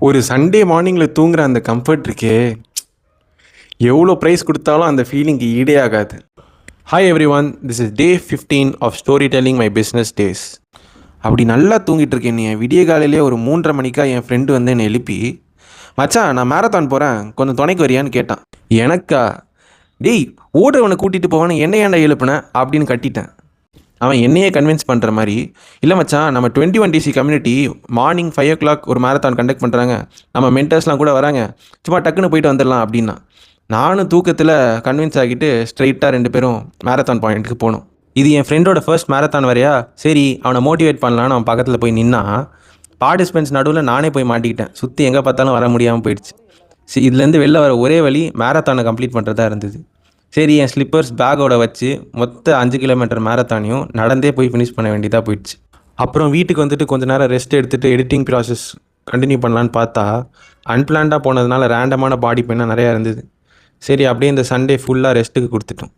ஒரு சண்டே மார்னிங்கில் தூங்குற அந்த கம்ஃபர்ட் இருக்கே, எவ்வளோ ப்ரைஸ் கொடுத்தாலும் அந்த ஃபீலிங்க்கு ஈடே ஆகாது. Hi everyone, this is day 15 of storytelling my business days. அப்படி நல்லா தூங்கிட்டு இருக்கேன். நீ விடிய காலையிலே ஒரு 3:30 மணிக்கா என் ஃப்ரெண்டு வந்து என்னை எழுப்பி, மச்சான் நான் மேரத்தான் போகிறேன், கொஞ்சம் துணைக்கு வரியான்னு கேட்டான். எனக்கா, டேய் ஓடுறவனை கூட்டிகிட்டு போவான்னு என்ன ஏன்டா எழுப்புனேன் அப்படின்னு கட்டிட்டேன். அவன் என்னையே கன்வின்ஸ் பண்ணுற மாதிரி, இல்லை மச்சான் நம்ம 21DC கம்யூனிட்டி மார்னிங் 5 o'clock ஒரு மேரத்தான் கண்டக்ட் பண்ணுறாங்க, நம்ம மென்டர்ஸ்லாம் கூட வராங்க, சும்மா டக்குன்னு போயிட்டு வந்துடலாம் அப்படின்னா. நானும் தூக்கத்தில் கன்வின்ஸ் ஆகிட்டு ஸ்ட்ரெயிட்டாக 2 பேரும் மேரத்தான் பாயிண்ட்டுக்கு போனோம். இது என் ஃப்ரெண்டோட ஃபர்ஸ்ட் மேரத்தான் வரையா, சரி அவனை மோட்டிவேட் பண்ணலான்னு அவன் பக்கத்தில் போய் நின்னா. பார்ட்டிசிபென்ட்ஸ் நடுவில் நானே போய் மாட்டிக்கிட்டேன். சுற்றி எங்கே பார்த்தாலும் வர முடியாமல் போயிடுச்சு. சரி, இதுலேருந்து வெளில வர ஒரே வழி மேரத்தானை கம்ப்ளீட் பண்ணுறதா இருந்தது. சரி, என் ஸ்லிப்பர்ஸ் பேக்கோட வச்சு மொத்த 5 கிலோமீட்டர் மேரத்தானையும் நடந்தே போய் ஃபினிஷ் பண்ண வேண்டியதாக போயிடுச்சு. அப்புறம் வீட்டுக்கு வந்துட்டு கொஞ்சம் நேரம் ரெஸ்ட் எடுத்துகிட்டு எடிட்டிங் ப்ராசஸ் கண்டினியூ பண்ணலான்னு பார்த்தா, அன்பிளான்டாக போனதுனால ரேண்டமான பாடி பெயினாக நிறையா இருந்தது. சரி, அப்படியே இந்த சண்டே ஃபுல்லாக ரெஸ்ட்டுக்கு கொடுத்துட்டோம்.